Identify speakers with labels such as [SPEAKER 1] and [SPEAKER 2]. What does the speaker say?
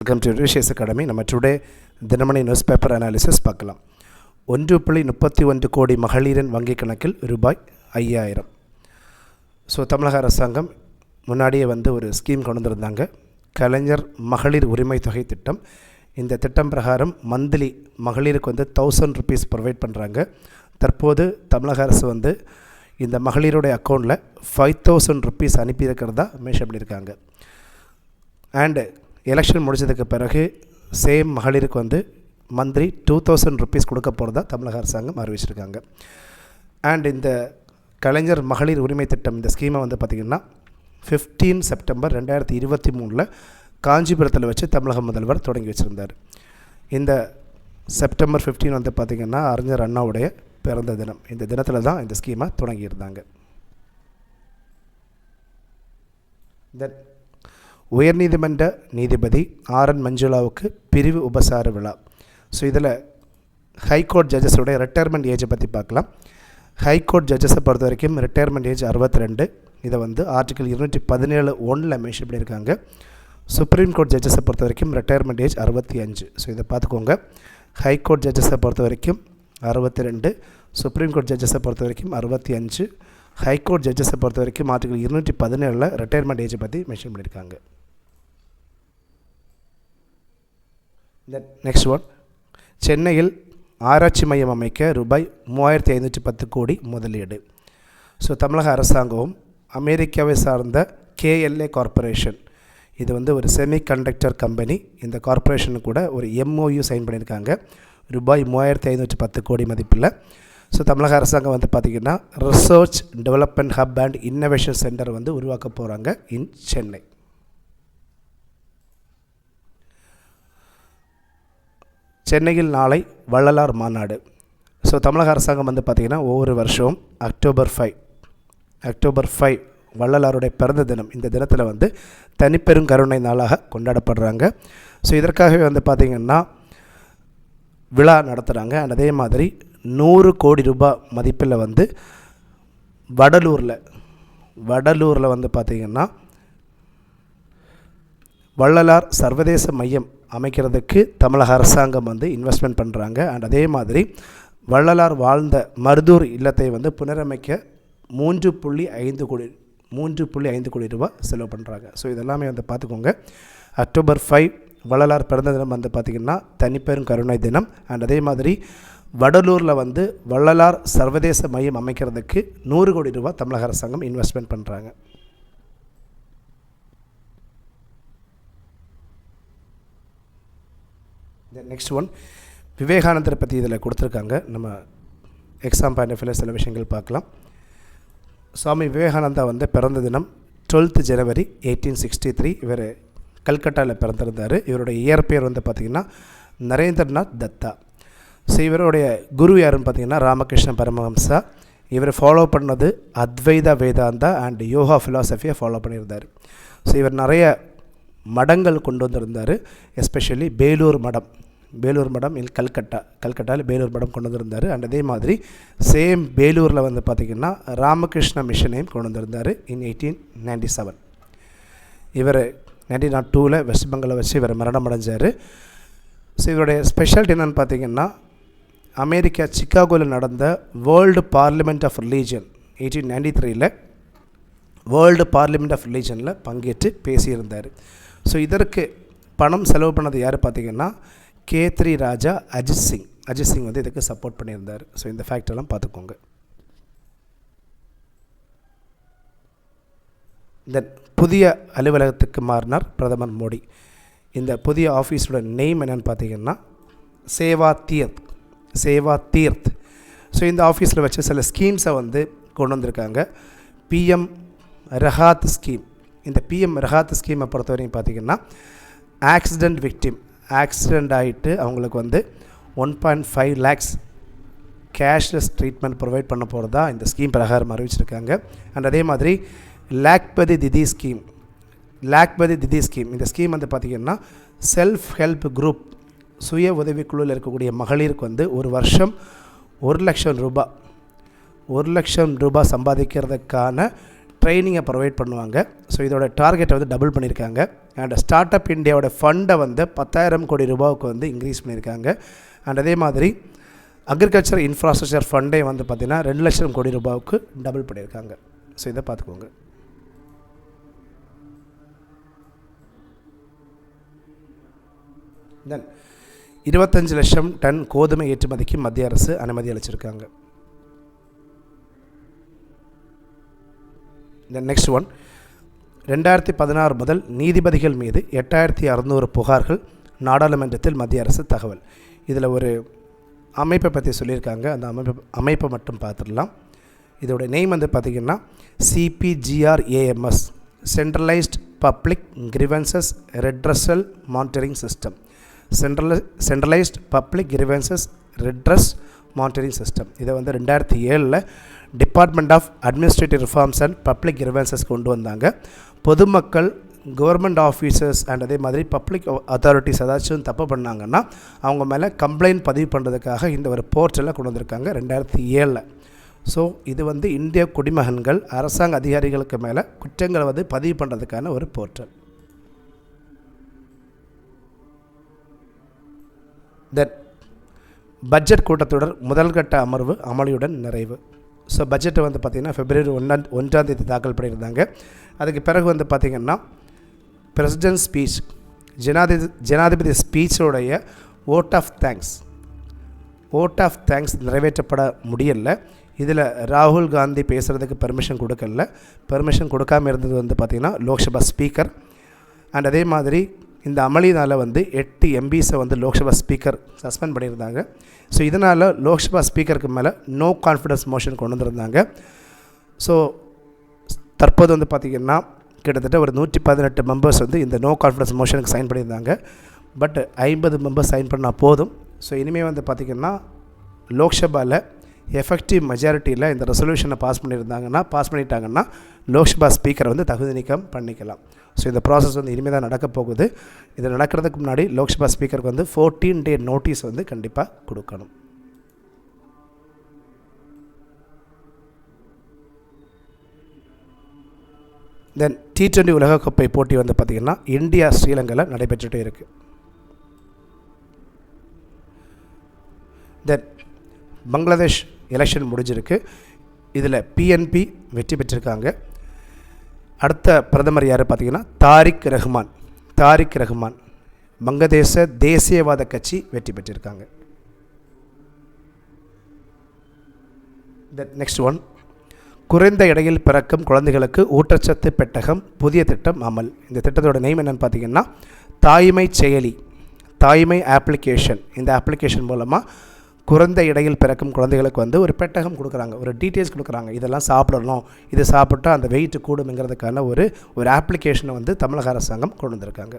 [SPEAKER 1] Welcome to Rishiyas academy. நம்ம today Dinamani newspaper analysis பார்க்கலாம். 1.31 கோடி மகளிரின் வங்கி கணக்கில் ரூபாய் 5000. ஸோ தமிழக அரசாங்கம் முன்னாடியே ஒரு ஸ்கீம் கொண்டு வந்திருந்தாங்க, கலைஞர் மகளிர் உரிமை தொகை திட்டம். இந்த திட்டம் பிரகாரம் மந்த்லி மகளிருக்கு 1000 ருபீஸ் ப்ரொவைட் பண்ணுறாங்க. தற்போது தமிழக அரசு இந்த மகளிருடைய அக்கௌண்ட்டில் 5000 ருபீஸ் அனுப்பியிருக்கிறதா மென்ஷன் பண்ணியிருக்காங்க. அண்டு எலெக்ஷன் முடிச்சதுக்கு பிறகு சேம் மகளிருக்கு மந்த்லி 2000 ருபீஸ் கொடுக்க போகிறதா தமிழக அரசாங்கம் அறிவிச்சிருக்காங்க. அண்ட் இந்த கலைஞர் மகளிர் உரிமை திட்டம் இந்த ஸ்கீமை பார்த்திங்கன்னா 15 செப்டம்பர் 2023 காஞ்சிபுரத்தில் வச்சு தமிழக முதல்வர் தொடங்கி வச்சுருந்தார். இந்த செப்டம்பர் 15 பார்த்திங்கன்னா அறிஞர் அண்ணாவுடைய பிறந்த தினம். இந்த தினத்தில் தான் இந்த ஸ்கீமை தொடங்கியிருந்தாங்க. தென் உயர்நீதிமன்ற நீதிபதி RN மஞ்சுளாவுக்கு பிரிவு உபசார விழா. ஸோ இதில் ஹைகோர்ட் ஜட்ஜஸோடைய ரிட்டையர்மெண்ட் ஏஜை பற்றி பார்க்கலாம். ஹைகோர்ட் ஜட்ஜஸை பொறுத்த வரைக்கும் ரிட்டையர்மெண்ட் ஏஜ் 62. இதை ஆர்டிகல் 217(1) மென்ஷன் பண்ணியிருக்காங்க. சுப்ரீம் கோர்ட் ஜட்ஜஸை பொறுத்த வரைக்கும் ரிட்டையர்மெண்ட் ஏஜ் 65. ஸோ இதை பார்த்துக்கோங்க. ஹைகோர்ட் ஜட்ஜஸை பொறுத்த வரைக்கும் 62, சுப்ரீம் கோர்ட் ஜட்ஜஸை பொறுத்த வரைக்கும் 65. ஹைகோர்ட் ஜட்ஜஸை பொறுத்த வரைக்கும் ஆர்டிகல் 217 ரிட்டையர்மெண்ட் ஏஜை பற்றி மென்ஷன் பண்ணியிருக்காங்க. நெக்ஸ்ட் ஒன், சென்னையில் ஆராய்ச்சி மையம் அமைக்க ரூபாய் 3510 கோடி முதலீடு. ஸோ தமிழக அரசாங்கமும் அமெரிக்காவை சார்ந்த KLA கார்ப்பரேஷன், இது ஒரு செமி கண்டக்டர் கம்பெனி, இந்த கார்ப்பரேஷனு கூட ஒரு MOU சைன் பண்ணியிருக்காங்க ரூபாய் 3510 கோடி மதிப்பில். ஸோ தமிழக அரசாங்கம் பார்த்திங்கன்னா research development hub and innovation centre உருவாக்க போகிறாங்க இன் சென்னை. சென்னையில் நாளை வள்ளலார் மாநாடு. ஸோ தமிழக அரசாங்கம் பார்த்திங்கன்னா ஒவ்வொரு வருஷம் அக்டோபர் 5 வள்ளலாருடைய பிறந்த தினம். இந்த தினத்தில் தனிப்பெரும் கருணை நாளாக கொண்டாடப்படுறாங்க. ஸோ இதற்காகவே பார்த்திங்கன்னா விழா நடத்துகிறாங்க. அண்ட் அதே மாதிரி 100 கோடி ரூபாய் மதிப்பில் வடலூரில் பார்த்திங்கன்னா வள்ளலார் சர்வதேச மையம் அமைக்கிறதுக்கு தமிழக அரசாங்கம் இன்வெஸ்ட்மெண்ட் பண்ணுறாங்க. அண்ட் அதே மாதிரி வள்ளலார் வாழ்ந்த மருதூர் இல்லத்தை புனரமைக்க 3.5 கோடி ரூபாய் செலவு பண்ணுறாங்க. ஸோ இதெல்லாமே பார்த்துக்கோங்க. அக்டோபர் 5 வள்ளலார் பிறந்த தினம் பார்த்திங்கன்னா தனிப்பெரும் கருணை தினம். அண்ட் அதே மாதிரி வடலூரில் வள்ளலார் சர்வதேச மையம் அமைக்கிறதுக்கு 100 கோடி ரூபாய் தமிழக அரசாங்கம் இன்வெஸ்ட்மெண்ட் பண்ணுறாங்க. நெக்ஸ்ட் ஒன், விவேகானந்தரை பற்றி இதில் கொடுத்துருக்காங்க. நம்ம எக்ஸாம் பாயிண்ட் ஆஃப் வியூவில் சில விஷயங்கள் பார்க்கலாம். சுவாமி விவேகானந்தா பிறந்த தினம் 12th ஜனவரி 1863. இவர் கல்கட்டாவில் பிறந்திருந்தார். இவருடைய இயற்பெயர் பார்த்திங்கன்னா நரேந்திரநாத் தத்தா. ஸோ இவருடைய குரு யாருன்னு பார்த்திங்கன்னா ராமகிருஷ்ண பரமஹம்சா. இவர் ஃபாலோ பண்ணது அத்வைத வேதாந்தா அண்ட் யோகா ஃபிலாசபியை ஃபாலோ பண்ணியிருந்தார். ஸோ இவர் நிறைய மடங்கள் கொண்டு வந்திருந்தார். எஸ்பெஷலி பேலூர் மடம் இன் கல்கட்டாவில் பேலூர் மடம் கொண்டு வந்திருந்தார். அண்ட் அதே மாதிரி சேம் பேலூரில் பார்த்திங்கன்னா ராமகிருஷ்ண மிஷனையும் கொண்டு வந்திருந்தார் இன் 1897. இவர் 1902 வெஸ்ட் பெங்காலை வச்சு இவர் மரணம் அடைஞ்சார். ஸோ இவருடைய ஸ்பெஷாலிட்டி என்னென்னு பார்த்திங்கன்னா அமெரிக்கா சிக்காகோவில் நடந்த world parliament of religion 1893 world parliament of ரிலீஜனில் பங்கேற்று பேசியிருந்தார். ஸோ இதற்கு பணம் செலவு பண்ணது யார் பார்த்திங்கன்னா K3 ராஜா அஜித் சிங் இதுக்கு சப்போர்ட் பண்ணியிருந்தார். ஸோ இந்த ஃபேக்டெல்லாம் பார்த்துக்கோங்க. தென் புதிய அலுவலகத்துக்கு மாறினார் பிரதமர் மோடி. இந்த புதிய ஆஃபீஸோட நேம் என்னென்னு பார்த்திங்கன்னா சேவா தீர்த். ஸோ இந்த ஆஃபீஸில் வச்சு சில ஸ்கீம்ஸை கொண்டு வந்திருக்காங்க. PM Rahat scheme. இந்த PM ரஹாத் ஸ்கீமை பொறுத்த வரைக்கும் பார்த்திங்கன்னா ஆக்சிடெண்ட் ஆகிட்டு அவங்களுக்கு 1.5 lakhs கேஷ்லெஸ் ட்ரீட்மெண்ட் ப்ரொவைட் பண்ண போகிறதா இந்த ஸ்கீம் பிரகாரம் அறிவிச்சிருக்காங்க. அண்ட் அதே மாதிரி லாக்பதி திதி ஸ்கீம். இந்த ஸ்கீம் பார்த்திங்கன்னா செல்ஃப் ஹெல்ப் குரூப், சுய உதவிக்குழுவில் இருக்கக்கூடிய மகளிருக்கு ஒரு வருஷம் 1 லட்சம் ரூபாய் சம்பாதிக்கிறதுக்கான ட்ரைனிங்கை ப்ரொவைட் பண்ணுவாங்க. ஸோ இதோட டார்கெட்டை வந்து டபுள் பண்ணியிருக்காங்க. அண்ட் ஸ்டார்ட் அப் இந்தியாவோட ஃபண்டை வந்து 10,000 கோடி ரூபாவுக்கு வந்து இன்க்ரீஸ் பண்ணியிருக்காங்க. அண்ட் அதே மாதிரி அக்ரிகல்ச்சர் இன்ஃப்ராஸ்ட்ரக்சர் ஃபண்டை வந்து பார்த்திங்கன்னா 2 லட்சம் கோடி ரூபாவுக்கு டபுள் பண்ணியிருக்காங்க. ஸோ இதை பார்த்துக்கோங்க. தென் 25 லட்சம் டன் கோதுமை ஏற்றுமதிக்கு மத்திய அரசு அனுமதி அளிச்சிருக்காங்க. தென் நெக்ஸ்ட் ஒன், 2016 முதல் நீதிபதிகள் மீது 8600 புகார்கள் நாடாளுமன்றத்தில் மத்திய அரசு தகவல். இதில் ஒரு அமைப்பை பற்றி சொல்லியிருக்காங்க. அந்த அமைப்பை மட்டும் பார்த்துடலாம். இதோட நேம் வந்து பார்த்திங்கன்னா CPGRAMS, centralized public grievances redressal monitoring system. Centralized public grievances redress monitoring system. இதை வந்து 2007 department of administrative reforms and public grievances கொண்டு வந்தாங்க. பொதுமக்கள், கவர்மெண்ட் ஆஃபீஸர்ஸ் அண்ட் அதே மாதிரி பப்ளிக் அத்தாரிட்டிஸ் ஏதாச்சும் தப்பு பண்ணாங்கன்னா அவங்க மேலே கம்ப்ளைண்ட் பதிவு பண்ணுறதுக்காக இந்த ஒரு போர்ட்டலை கொண்டு வந்திருக்காங்க 2007. ஸோ இது வந்து இந்திய குடிமகன்கள் அரசாங்க அதிகாரிகளுக்கு மேலே குற்றங்களை வந்து பதிவு பண்ணுறதுக்கான ஒரு போர்ட்டல். தென் பட்ஜெட் கூட்டத்தொடர் முதல் கட்ட அமர்வு அமளியுடன் நிறைவு. ஸோ பட்ஜெட்டை வந்து பார்த்திங்கன்னா February 1 தாக்கல் பண்ணியிருந்தாங்க. அதுக்கு பிறகு வந்து பார்த்திங்கன்னா பிரசிடென்ட் ஸ்பீச், ஜனாதிபதி ஸ்பீச்சோடைய ஓட் ஆஃப் தேங்க்ஸ் நிறைவேற்றப்பட முடியலை. இதில் ராகுல் காந்தி பேசுகிறதுக்கு பெர்மிஷன் கொடுக்கல. பெர்மிஷன் கொடுக்காமல் இருந்தது வந்து பார்த்திங்கன்னா லோக்சபா ஸ்பீக்கர். அண்ட் அதே மாதிரி இந்த அமளினால் வந்து 8 MPஸை வந்து லோக்சபா ஸ்பீக்கர் சஸ்பெண்ட் பண்ணியிருந்தாங்க. ஸோ இதனால் லோக்சபா ஸ்பீக்கருக்கு மேலே நோ கான்ஃபிடன்ஸ் மோஷன் கொண்டு வந்திருந்தாங்க. ஸோ தற்போது வந்து பார்த்திங்கன்னா கிட்டத்தட்ட ஒரு 118 மெம்பர்ஸ் வந்து இந்த நோ கான்ஃபிடன்ஸ் மோஷனுக்கு சைன் பண்ணியிருந்தாங்க. பட் 50 மெம்பர்ஸ் சைன் பண்ணால் போதும். ஸோ இனிமேல் வந்து பார்த்திங்கன்னா லோக்சபாவில் எஃபெக்டிவ் மெஜாரிட்டியில் இந்த ரெசல்யூஷனை பாஸ் பண்ணிட்டாங்கன்னா லோக்சபா ஸ்பீக்கரை வந்து தகுதி நீக்கம் பண்ணிக்கலாம். ஸோ இந்த ப்ராசஸ் வந்து இனிமேல் தான் நடக்க போகுது. இது நடக்கிறதுக்கு முன்னாடி லோக்சபா ஸ்பீக்கருக்கு வந்து 14 day நோட்டீஸ் வந்து கண்டிப்பாக கொடுக்கணும். தென் T20 உலகக்கோப்பை போட்டி வந்து பார்த்திங்கன்னா இந்தியா ஸ்ரீலங்காவில் நடைபெற்றுகிட்டே இருக்குது. தென் பங்களாதேஷ் எலெக்ஷன் முடிஞ்சிருக்கு. இதில் PNP வெற்றி பெற்றிருக்காங்க. அடுத்த பிரதமர் யார் பார்த்திங்கன்னா தாரிக் ரஹ்மான் வங்கதேச தேசியவாத கட்சி வெற்றி பெற்றிருக்காங்க. நெக்ஸ்ட் ஒன், குறைந்த எடையில் பிறக்கும் குழந்தைகளுக்கு ஊட்டச்சத்து பெட்டகம் புதிய திட்டம் அமல். இந்த திட்டத்தோட நேம் என்னென்னு பார்த்திங்கன்னா தாய்மை ஆப்ளிகேஷன். இந்த ஆப்ளிகேஷன் மூலமாக குறைந்த எடையில் பிறக்கும் குழந்தைகளுக்கு வந்து ஒரு பெட்டகம் கொடுக்குறாங்க, ஒரு டீட்டெயில்ஸ் கொடுக்குறாங்க. இதெல்லாம் சாப்பிடணும், இது சாப்பிட்டா அந்த வெயிட் கூடுங்கிறதுக்கான ஒரு ஆப்ளிகேஷனை வந்து தமிழக அரசாங்கம் கொண்டு வந்திருக்காங்க.